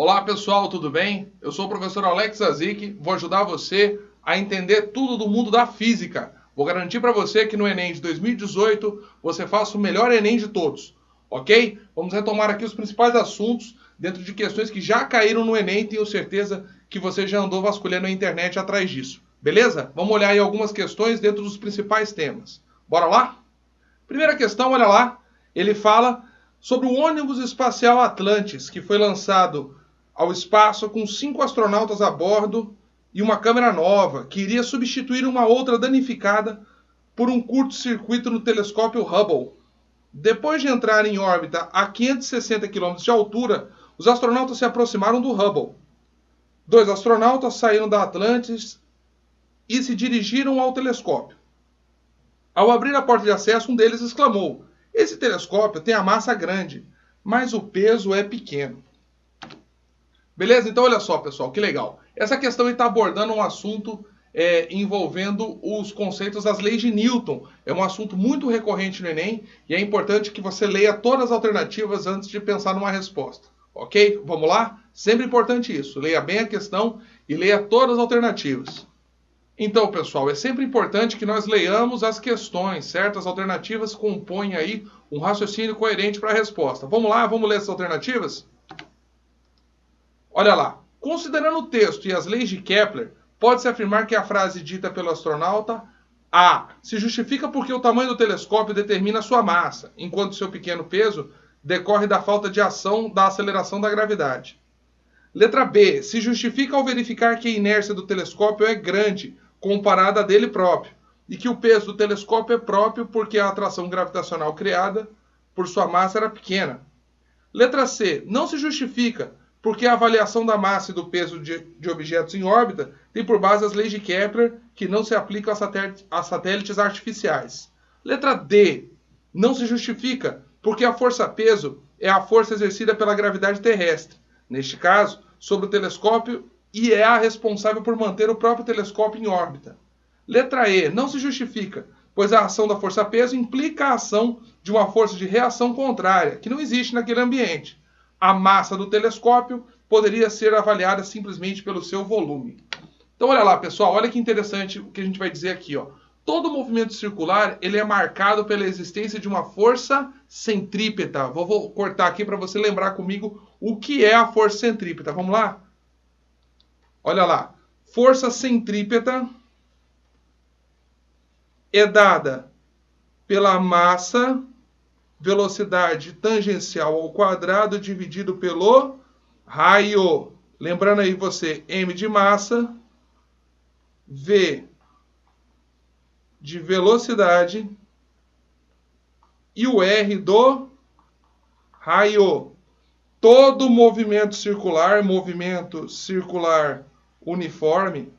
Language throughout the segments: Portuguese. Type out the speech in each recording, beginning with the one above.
Olá pessoal, tudo bem? Eu sou o professor Alex Azik, vou ajudar você a entender tudo do mundo da física. Vou garantir para você que no Enem de 2018 você faça o melhor Enem de todos, ok? Vamos retomar aqui os principais assuntos dentro de questões que já caíram no Enem, tenho certeza que você já andou vasculhando a internet atrás disso, beleza? Vamos olhar aí algumas questões dentro dos principais temas. Bora lá? Primeira questão, olha lá, ele fala sobre o ônibus espacial Atlantis, que foi lançado ao espaço com 5 astronautas a bordo e uma câmera nova, que iria substituir uma outra danificada por um curto-circuito no telescópio Hubble. Depois de entrar em órbita a 560 km de altura, os astronautas se aproximaram do Hubble. 2 astronautas saíram da Atlantis e se dirigiram ao telescópio. Ao abrir a porta de acesso, um deles exclamou: "Esse telescópio tem a massa grande, mas o peso é pequeno." Beleza? Então olha só, pessoal, que legal. Essa questão está abordando um assunto envolvendo os conceitos das leis de Newton. É um assunto muito recorrente no Enem e é importante que você leia todas as alternativas antes de pensar numa resposta. Ok? Vamos lá? Sempre importante isso. Leia bem a questão e leia todas as alternativas. Então, pessoal, é sempre importante que nós leiamos as questões, certo? As alternativas compõem aí um raciocínio coerente para a resposta. Vamos lá? Vamos ler essas alternativas? Olha lá. Considerando o texto e as leis de Kepler, pode-se afirmar que a frase dita pelo astronauta A se justifica porque o tamanho do telescópio determina sua massa, enquanto seu pequeno peso decorre da falta de ação da aceleração da gravidade. Letra B se justifica ao verificar que a inércia do telescópio é grande, comparada a dele próprio, e que o peso do telescópio é próprio porque a atração gravitacional criada por sua massa era pequena. Letra C não se justifica porque a avaliação da massa e do peso de objetos em órbita tem por base as leis de Kepler, que não se aplicam a satélites artificiais. Letra D não se justifica porque a força-peso é a força exercida pela gravidade terrestre, neste caso, sobre o telescópio, e é a responsável por manter o próprio telescópio em órbita. Letra E não se justifica, pois a ação da força-peso implica a ação de uma força de reação contrária, que não existe naquele ambiente. A massa do telescópio poderia ser avaliada simplesmente pelo seu volume. Então olha lá, pessoal, olha que interessante o que a gente vai dizer aqui, ó. Todo movimento circular, ele é marcado pela existência de uma força centrípeta. Vou cortar aqui para você lembrar comigo o que é a força centrípeta. Vamos lá? Olha lá. Força centrípeta é dada pela massa, velocidade tangencial ao quadrado dividido pelo raio. Lembrando aí você, m de massa, v de velocidade e o r do raio. Todo movimento circular uniforme,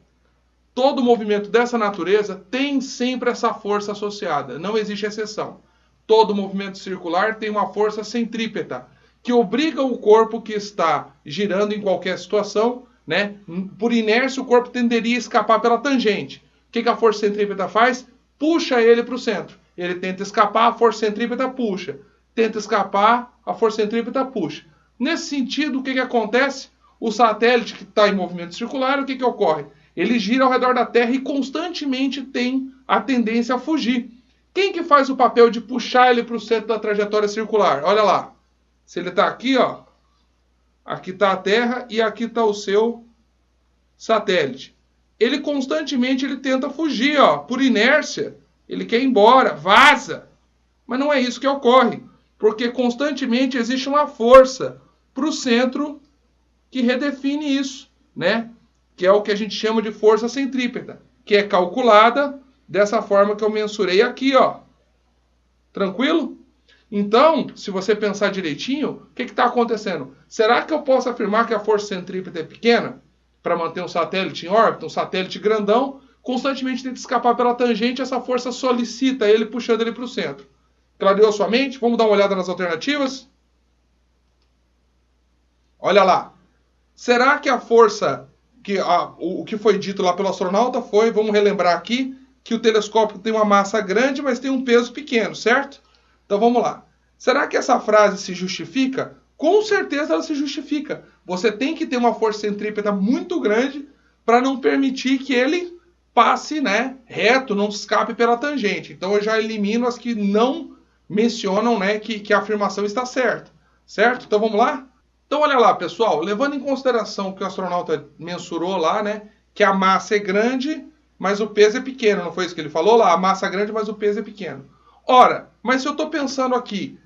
todo movimento dessa natureza tem sempre essa força associada, não existe exceção. Todo movimento circular tem uma força centrípeta, que obriga o corpo que está girando em qualquer situação, né? Por inércia, o corpo tenderia a escapar pela tangente. O que a força centrípeta faz? Puxa ele para o centro. Ele tenta escapar, a força centrípeta puxa. Tenta escapar, a força centrípeta puxa. Nesse sentido, o que acontece? O satélite que está em movimento circular, o que ocorre? Ele gira ao redor da Terra e constantemente tem a tendência a fugir. Quem que faz o papel de puxar ele para o centro da trajetória circular? Olha lá. Se ele está aqui, ó, aqui está a Terra e aqui está o seu satélite. Ele constantemente tenta fugir, ó, por inércia. Ele quer ir embora, vaza. Mas não é isso que ocorre, porque constantemente existe uma força para o centro que redefine isso, né? Que é o que a gente chama de força centrípeta, que é calculada dessa forma que eu mensurei aqui, ó. Tranquilo? Então, se você pensar direitinho, o que está acontecendo? Será que eu posso afirmar que a força centrípeta é pequena para manter um satélite em órbita, um satélite grandão, constantemente tenta escapar pela tangente, essa força solicita ele, puxando ele para o centro. Clareou sua mente? Vamos dar uma olhada nas alternativas? Olha lá. Será que a força, o que foi dito lá pelo astronauta foi, vamos relembrar aqui, que o telescópio tem uma massa grande, mas tem um peso pequeno, certo? Então vamos lá. Será que essa frase se justifica com certeza ela se justifica. Você tem que ter uma força centrípeta muito grande para não permitir que ele passe, né, reto, não escape pela tangente. Então eu já elimino as que não mencionam, né, que a afirmação está certa. Certo? Então vamos lá? Então olha lá, pessoal, levando em consideração que o astronauta mensurou lá, né, que a massa é grande, mas o peso é pequeno, não foi isso que ele falou lá? A massa é grande, mas o peso é pequeno. Ora, mas se eu estou pensando aqui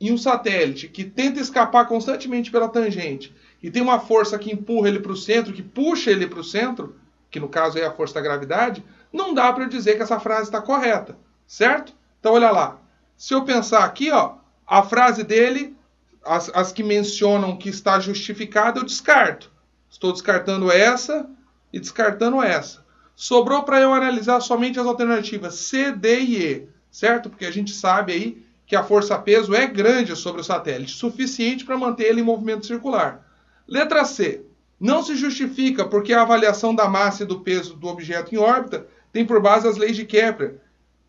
em um satélite que tenta escapar constantemente pela tangente e tem uma força que empurra ele para o centro, que puxa ele para o centro, que no caso é a força da gravidade, não dá para eu dizer que essa frase está correta, certo? Então olha lá, se eu pensar aqui, ó, a frase dele, as que mencionam que está justificada, eu descarto. Estou descartando essa e descartando essa. Sobrou para eu analisar somente as alternativas C, D e E, certo? Porque a gente sabe aí que a força-peso é grande sobre o satélite, suficiente para manter ele em movimento circular. Letra C. Não se justifica porque a avaliação da massa e do peso do objeto em órbita tem por base as leis de Kepler,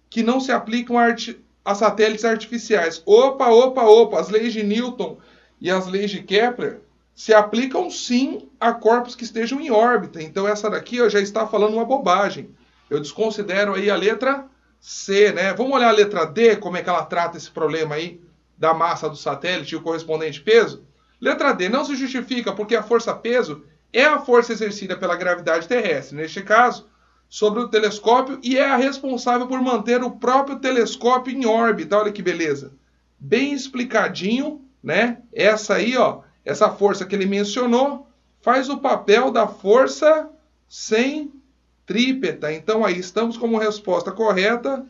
que não se aplicam a satélites artificiais. Opa! As leis de Newton e as leis de Kepler se aplicam sim a corpos que estejam em órbita. Então essa daqui já está falando uma bobagem. Eu desconsidero aí a letra C, né? Vamos olhar a letra D, como é que ela trata esse problema aí da massa do satélite e o correspondente peso? Letra D, não se justifica porque a força-peso é a força exercida pela gravidade terrestre, neste caso, sobre o telescópio, e é a responsável por manter o próprio telescópio em órbita. Olha que beleza. Bem explicadinho, né? Essa aí, ó, essa força que ele mencionou, faz o papel da força centrípeta. Então aí estamos como resposta correta.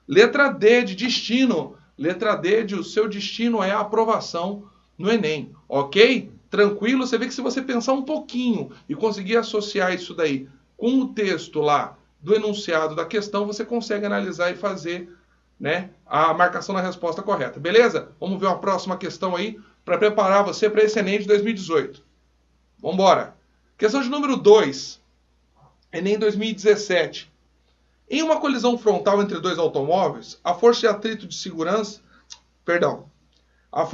Letra D de destino. Letra D de o seu destino é a aprovação no Enem, ok? Tranquilo? Você vê que se você pensar um pouquinho e conseguir associar isso daí com o texto lá do enunciado da questão, você consegue analisar e fazer, né, a marcação da resposta correta. Beleza? Vamos ver uma próxima questão aí para preparar você para esse Enem de 2018. Vamos embora. Questão de número 2. Enem 2017. Em uma colisão frontal entre dois automóveis, a força de atrito de segurança... Perdão. A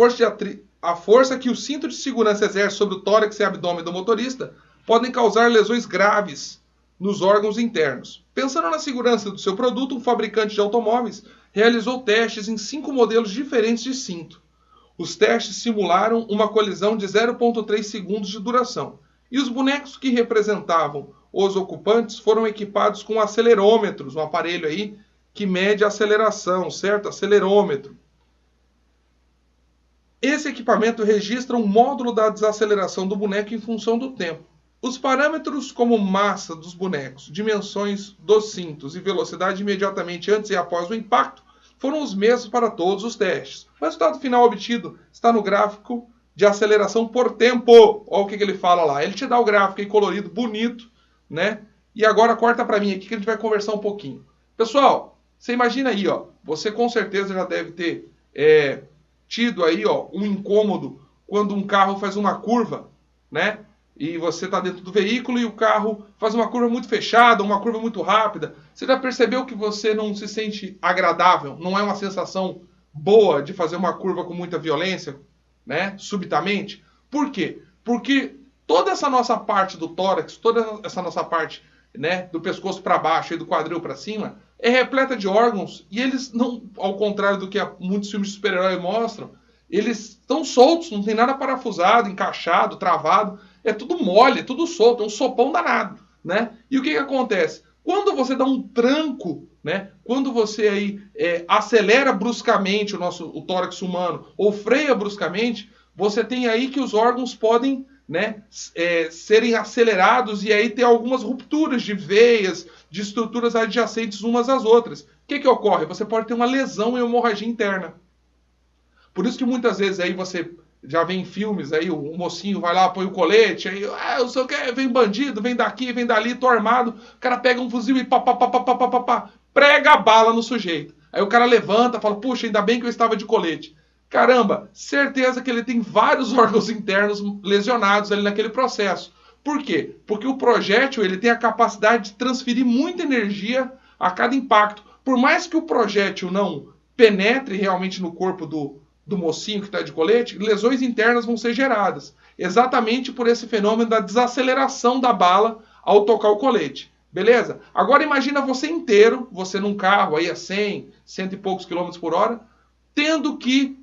força que o cinto de segurança exerce sobre o tórax e abdômen do motorista podem causar lesões graves nos órgãos internos. Pensando na segurança do seu produto, um fabricante de automóveis realizou testes em 5 modelos diferentes de cinto. Os testes simularam uma colisão de 0,3 segundos de duração. E os bonecos que representavam os ocupantes foram equipados com acelerômetros, um aparelho aí que mede a aceleração, certo? Acelerômetro. Esse equipamento registra um módulo da desaceleração do boneco em função do tempo. Os parâmetros como massa dos bonecos, dimensões dos cintos e velocidade imediatamente antes e após o impacto foram os mesmos para todos os testes. O resultado final obtido está no gráfico de aceleração por tempo. Olha o que ele fala lá. Ele te dá o gráfico aí colorido, bonito, né? E agora corta para mim aqui que a gente vai conversar um pouquinho. Pessoal, você imagina aí, ó. Você com certeza já deve ter tido aí, ó, um incômodo quando um carro faz uma curva, né? E você está dentro do veículo e o carro faz uma curva muito fechada, uma curva muito rápida. Você já percebeu que você não se sente agradável? Não é uma sensação boa de fazer uma curva com muita violência, né? Subitamente. Por quê? Porque toda essa nossa parte do tórax, toda essa nossa parte, né, do pescoço para baixo e do quadril para cima, é repleta de órgãos e eles não, ao contrário do que muitos filmes de super-herói mostram, eles estão soltos, não tem nada parafusado, encaixado, travado. É tudo mole, é tudo solto, é um sopão danado, né? E o que acontece? Quando você dá um tranco, né? Quando você aí acelera bruscamente o tórax humano ou freia bruscamente, você tem aí que os órgãos podem, né, serem acelerados e aí ter algumas rupturas de veias, de estruturas adjacentes umas às outras. O que ocorre? Você pode ter uma lesão e hemorragia interna. Por isso que muitas vezes aí você já vê em filmes, aí o mocinho vai lá, põe o colete, aí, eu sei o que, vem bandido, vem daqui, vem dali, tô armado, o cara pega um fuzil e prega a bala no sujeito. Aí o cara levanta, fala, puxa, ainda bem que eu estava de colete. Caramba, certeza que ele tem vários órgãos internos lesionados ali naquele processo. Por quê? Porque o projétil ele tem a capacidade de transferir muita energia a cada impacto. Por mais que o projétil não penetre realmente no corpo do do mocinho que está de colete, lesões internas vão ser geradas. Exatamente por esse fenômeno da desaceleração da bala ao tocar o colete. Beleza? Agora imagina você inteiro, você num carro aí a 100, 100 e poucos quilômetros por hora, tendo que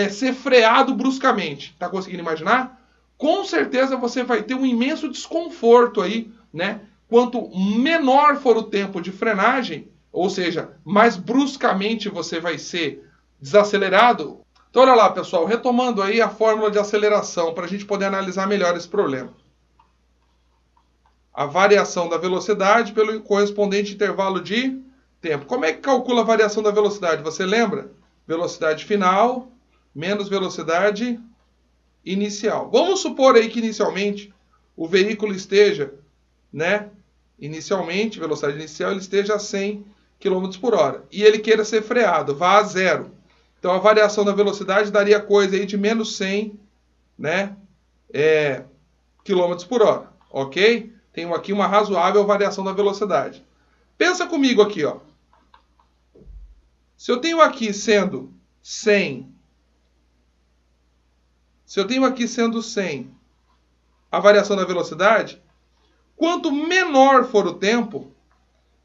ser freado bruscamente. Tá conseguindo imaginar? Com certeza você vai ter um imenso desconforto aí, né? Quanto menor for o tempo de frenagem, ou seja, mais bruscamente você vai ser desacelerado. Então olha lá, pessoal, retomando aí a fórmula de aceleração para a gente poder analisar melhor esse problema. A variação da velocidade pelo correspondente intervalo de tempo. Como é que calcula a variação da velocidade? Você lembra? Velocidade final menos velocidade inicial. Vamos supor aí que inicialmente o veículo esteja, né? Inicialmente, velocidade inicial, ele esteja a 100 km por hora. E ele queira ser freado, vá a zero. Então a variação da velocidade daria coisa aí de menos 100, né? Km por hora. Ok? Tenho aqui uma razoável variação da velocidade. Pensa comigo aqui, ó. Se eu tenho aqui sendo 100, a variação da velocidade, quanto menor for o tempo,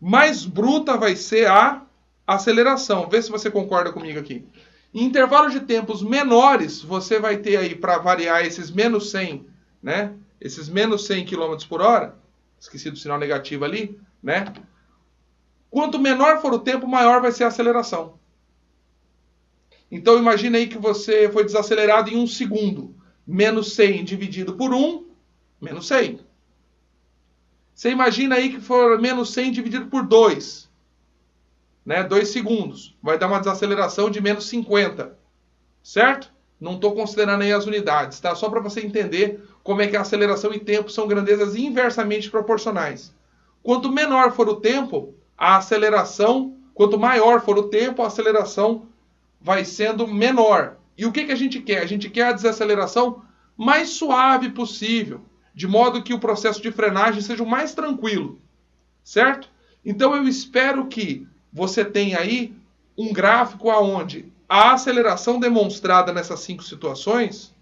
mais bruta vai ser a aceleração. Vê se você concorda comigo aqui. Em intervalos de tempos menores, você vai ter aí para variar esses menos 100, né? Esses menos 100 km por hora, esqueci do sinal negativo ali, né? Quanto menor for o tempo, maior vai ser a aceleração. Então imagine aí que você foi desacelerado em 1 segundo. Menos 100 dividido por 1, menos 100. Você imagina aí que for menos 100 dividido por 2. Né? 2 segundos. Vai dar uma desaceleração de menos 50. Certo? Não estou considerando aí as unidades, tá? Só para você entender como é que a aceleração e tempo são grandezas inversamente proporcionais. Quanto menor for o tempo, a aceleração, quanto maior for o tempo, a aceleração vai sendo menor. E o que a gente quer? A gente quer a desaceleração mais suave possível, de modo que o processo de frenagem seja o mais tranquilo. Certo? Então eu espero que você tenha aí um gráfico onde a aceleração demonstrada nessas 5 situações,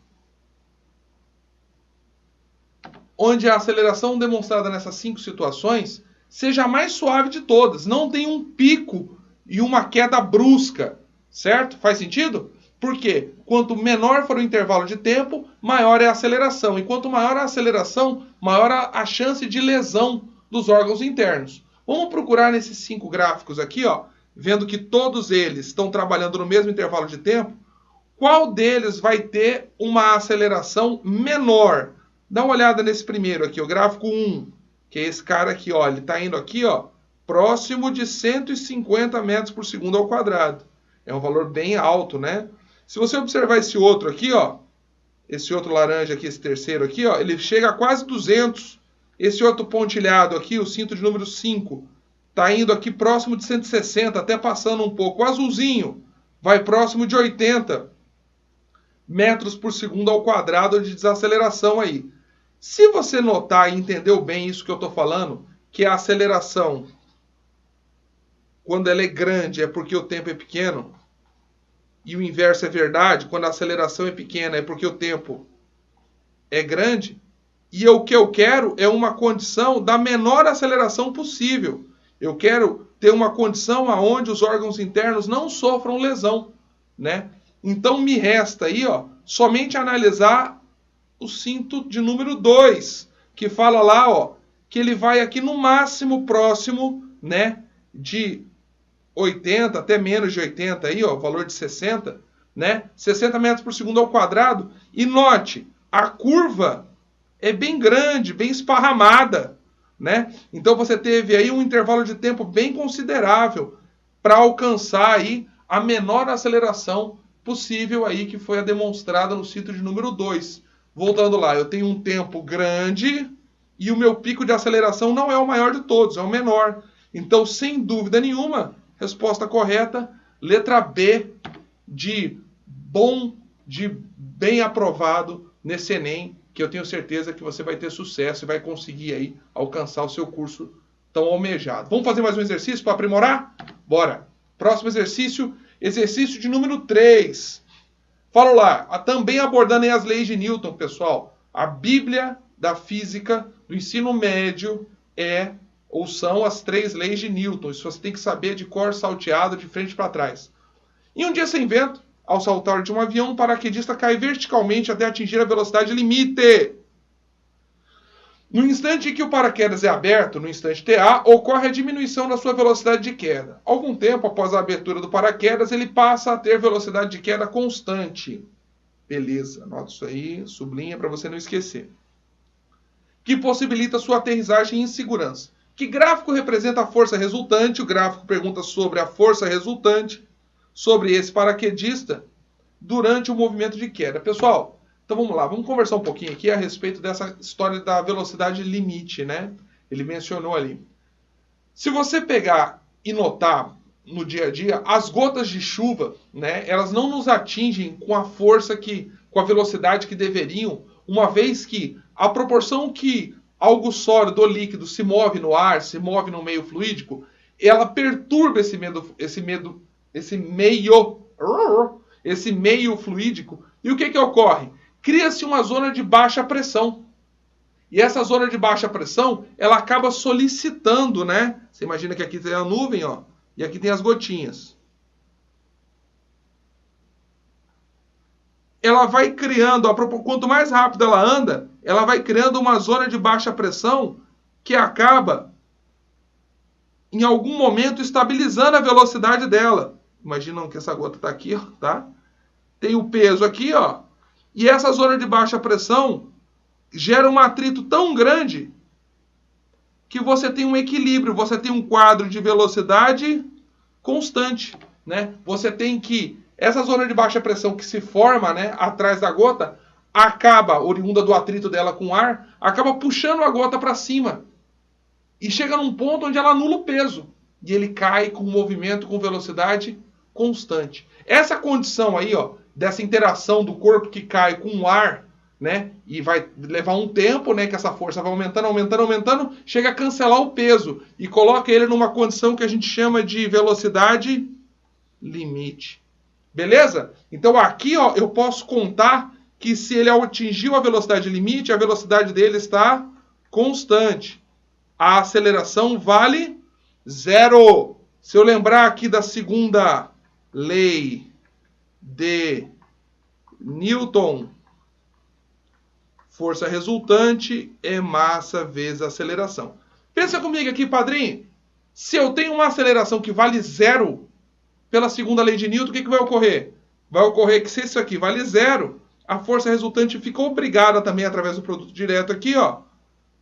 seja a mais suave de todas. Não tem um pico e uma queda brusca. Certo? Faz sentido? Por quê? Quanto menor for o intervalo de tempo, maior é a aceleração. E quanto maior a aceleração, maior a chance de lesão dos órgãos internos. Vamos procurar nesses 5 gráficos aqui, ó, vendo que todos eles estão trabalhando no mesmo intervalo de tempo. Qual deles vai ter uma aceleração menor? Dá uma olhada nesse primeiro aqui, o gráfico 1, que é esse cara aqui, ó, ele está indo aqui, ó, próximo de 150 metros por segundo ao quadrado. É um valor bem alto, né? Se você observar esse outro aqui, ó, esse outro laranja aqui, esse terceiro aqui, ó, ele chega a quase 200. Esse outro pontilhado aqui, o cinto de número 5, está indo aqui próximo de 160, até passando um pouco. O azulzinho vai próximo de 80 metros por segundo ao quadrado de desaceleração aí. Se você notar e entendeu bem isso que eu estou falando, que a aceleração, quando ela é grande, é porque o tempo é pequeno, e o inverso é verdade, quando a aceleração é pequena, é porque o tempo é grande, e o que eu quero é uma condição da menor aceleração possível. Eu quero ter uma condição onde os órgãos internos não sofram lesão, né? Então me resta aí, ó, somente analisar o cinto de número 2, que fala lá, ó, que ele vai aqui no máximo próximo, né, de 80, até menos de 80 aí, ó, valor de 60, né? 60 metros por segundo ao quadrado. E note, a curva é bem grande, bem esparramada, né? Então você teve aí um intervalo de tempo bem considerável para alcançar aí a menor aceleração possível aí, que foi a demonstrada no cinto de número 2. Voltando lá, eu tenho um tempo grande e o meu pico de aceleração não é o maior de todos, é o menor. Então, sem dúvida nenhuma, resposta correta, letra B, de bem aprovado nesse Enem, que eu tenho certeza que você vai ter sucesso e vai conseguir aí alcançar o seu curso tão almejado. Vamos fazer mais um exercício para aprimorar? Bora! Próximo exercício, exercício de número 3. Falo lá, também abordando aí as leis de Newton, pessoal. A Bíblia da física do ensino médio ou são as 3 leis de Newton. Isso você tem que saber de cor salteado, de frente para trás. Em um dia sem vento, ao saltar de um avião, um paraquedista cai verticalmente até atingir a velocidade limite. No instante em que o paraquedas é aberto, no instante TA, ocorre a diminuição da sua velocidade de queda. Algum tempo após a abertura do paraquedas, ele passa a ter velocidade de queda constante. Beleza, anota isso aí, sublinha para você não esquecer. Que possibilita sua aterrissagem em segurança. Que gráfico representa a força resultante? O gráfico pergunta sobre a força resultante sobre esse paraquedista durante o movimento de queda. Pessoal, então vamos lá, vamos conversar um pouquinho aqui a respeito dessa história da velocidade limite, né? Ele mencionou ali. Se você pegar e notar no dia a dia, as gotas de chuva, né, elas não nos atingem com a força com a velocidade que deveriam, uma vez que a proporção que algo sólido ou líquido se move no ar, se move no meio fluídico, ela perturba esse meio fluídico. E o que ocorre? Cria-se uma zona de baixa pressão. E essa zona de baixa pressão, ela acaba solicitando, né? Você imagina que aqui tem a nuvem, ó, e aqui tem as gotinhas. Ela vai criando, quanto mais rápido ela anda, ela vai criando uma zona de baixa pressão que acaba, em algum momento, estabilizando a velocidade dela. Imaginam que essa gota está aqui, ó, tá? Tem o peso aqui, ó. E essa zona de baixa pressão gera um atrito tão grande que você tem um equilíbrio, você tem um quadro de velocidade constante, né? Você tem que essa zona de baixa pressão que se forma, né, atrás da gota, acaba, oriunda do atrito dela com o ar, acaba puxando a gota para cima. E chega num ponto onde ela anula o peso. E ele cai com movimento, com velocidade constante. Essa condição aí, ó, dessa interação do corpo que cai com o ar, né, e vai levar um tempo, né, que essa força vai aumentando, aumentando, aumentando, chega a cancelar o peso e coloca ele numa condição que a gente chama de velocidade limite. Beleza? Então aqui, ó, eu posso contar que se ele atingiu a velocidade limite, a velocidade dele está constante. A aceleração vale 0. Se eu lembrar aqui da segunda lei de Newton, força resultante é massa vezes aceleração. Pensa comigo aqui, padrinho. Se eu tenho uma aceleração que vale 0, pela segunda lei de Newton, o que vai ocorrer? Vai ocorrer que se isso aqui vale 0, a força resultante fica obrigada também, através do produto direto aqui, ó,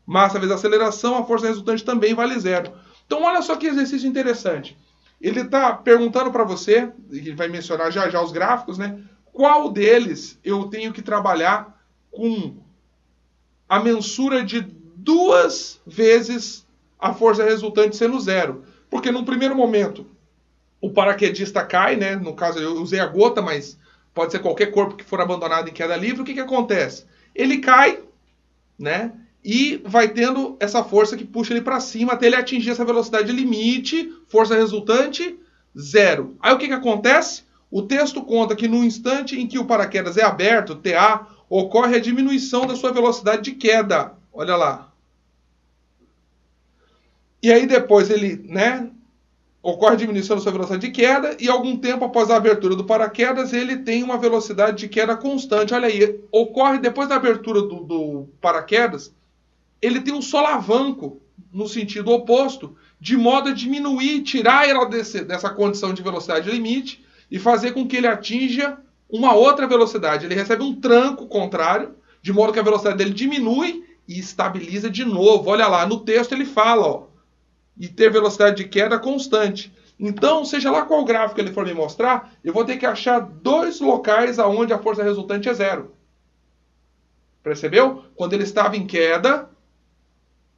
massa vezes aceleração, a força resultante também vale 0. Então, olha só que exercício interessante. Ele está perguntando para você, ele vai mencionar já já os gráficos, né? Qual deles eu tenho que trabalhar com a mensura de 2 vezes a força resultante sendo 0? Porque num primeiro momento, o paraquedista cai, né? No caso, eu usei a gota, mas pode ser qualquer corpo que for abandonado em queda livre. O que acontece? Ele cai, né? E vai tendo essa força que puxa ele para cima até ele atingir essa velocidade limite, força resultante, 0. Aí o que acontece? O texto conta que no instante em que o paraquedas é aberto, TA, ocorre a diminuição da sua velocidade de queda. Olha lá. E aí depois ele, né, ocorre a diminuição da sua velocidade de queda e algum tempo após a abertura do paraquedas ele tem uma velocidade de queda constante. Olha aí, ocorre depois da abertura do paraquedas, ele tem um solavanco no sentido oposto, de modo a diminuir, tirar ela dessa condição de velocidade limite e fazer com que ele atinja uma outra velocidade. Ele recebe um tranco contrário, de modo que a velocidade dele diminui e estabiliza de novo. Olha lá, no texto ele fala, ó, e ter velocidade de queda constante. Então, seja lá qual gráfico ele for me mostrar, eu vou ter que achar 2 locais onde a força resultante é 0. Percebeu? Quando ele estava em queda,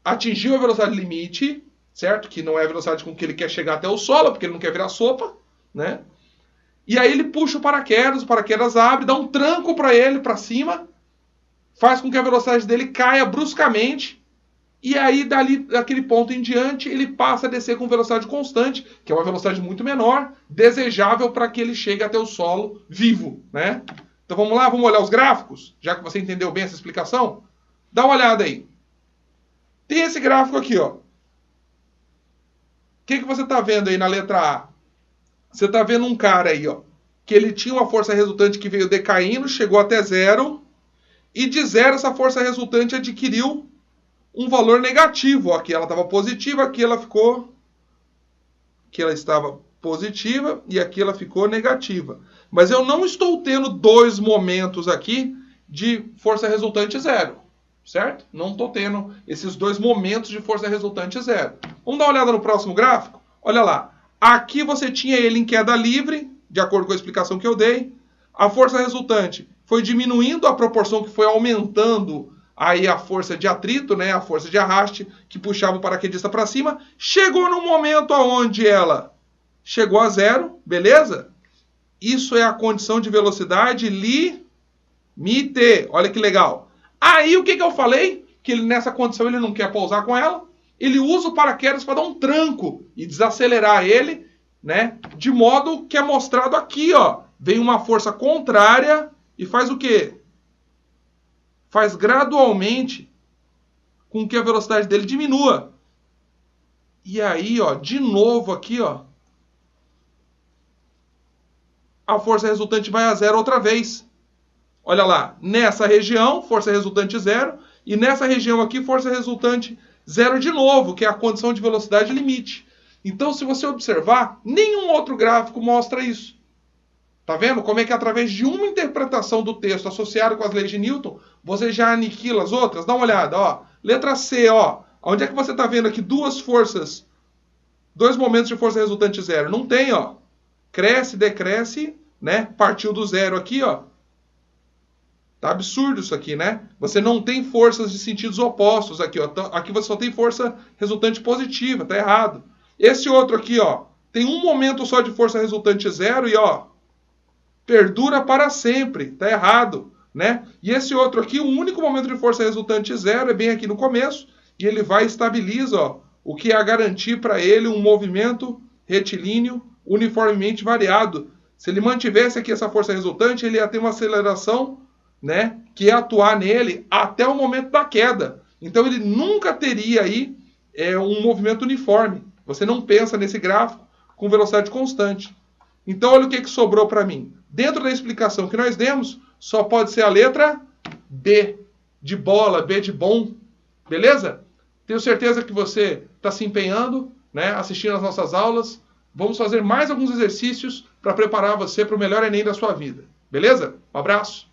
atingiu a velocidade limite, certo? Que não é a velocidade com que ele quer chegar até o solo, porque ele não quer virar sopa, né? E aí ele puxa o paraquedas abre, dá um tranco para ele, para cima, faz com que a velocidade dele caia bruscamente, e aí daquele ponto em diante ele passa a descer com velocidade constante, que é uma velocidade muito menor, desejável para que ele chegue até o solo vivo, né? Então vamos lá, vamos olhar os gráficos, já que você entendeu bem essa explicação. Dá uma olhada aí. Tem esse gráfico aqui, ó. O que você está vendo aí na letra A? Você está vendo um cara aí, ó, que ele tinha uma força resultante que veio decaindo, chegou até zero, e de zero essa força resultante adquiriu um valor negativo. Ó, aqui ela estava positiva, aqui ela ficou... Aqui ela estava positiva e aqui ela ficou negativa. Mas eu não estou tendo dois momentos aqui de força resultante zero, certo? Não estou tendo esses dois momentos de força resultante zero. Vamos dar uma olhada no próximo gráfico? Olha lá. Aqui você tinha ele em queda livre, de acordo com a explicação que eu dei. A força resultante foi diminuindo a proporção que foi aumentando aí a força de atrito, né, a força de arraste, que puxava o paraquedista para cima. Chegou no momento onde ela chegou a zero, beleza? Isso é a condição de velocidade limite. Olha que legal. Aí o que eu falei? Que ele, nessa condição ele não quer pousar com ela. Ele usa o paraquedas para dar um tranco e desacelerar ele, né? De modo que é mostrado aqui, ó. Vem uma força contrária e faz o quê? Faz gradualmente com que a velocidade dele diminua. E aí, ó, de novo aqui, ó, a força resultante vai a zero outra vez. Olha lá, nessa região, força resultante zero, e nessa região aqui, força resultante zero de novo, que é a condição de velocidade limite. Então, se você observar, nenhum outro gráfico mostra isso. Tá vendo como é que através de uma interpretação do texto associado com as leis de Newton, você já aniquila as outras? Dá uma olhada, ó. Letra C, ó. Onde é que você está vendo aqui duas forças, dois momentos de força resultante zero? Não tem, ó. Cresce, decresce, né? Partiu do zero aqui, ó. Tá absurdo isso aqui, né? Você não tem forças de sentidos opostos aqui, ó. Aqui você só tem força resultante positiva, tá errado. Esse outro aqui, ó, tem um momento só de força resultante zero e, ó, perdura para sempre, tá errado, né? E esse outro aqui, o único momento de força resultante zero é bem aqui no começo, e ele vai e estabiliza, ó, o que é a garantir para ele um movimento retilíneo uniformemente variado. Se ele mantivesse aqui essa força resultante, ele ia ter uma aceleração, né, que ia atuar nele até o momento da queda. Então ele nunca teria aí um movimento uniforme. Você não pensa nesse gráfico com velocidade constante. Então olha o que sobrou para mim. Dentro da explicação que nós demos, só pode ser a letra B, de bola, B de bom. Beleza? Tenho certeza que você está se empenhando, né, assistindo às nossas aulas. Vamos fazer mais alguns exercícios para preparar você para o melhor Enem da sua vida. Beleza? Um abraço.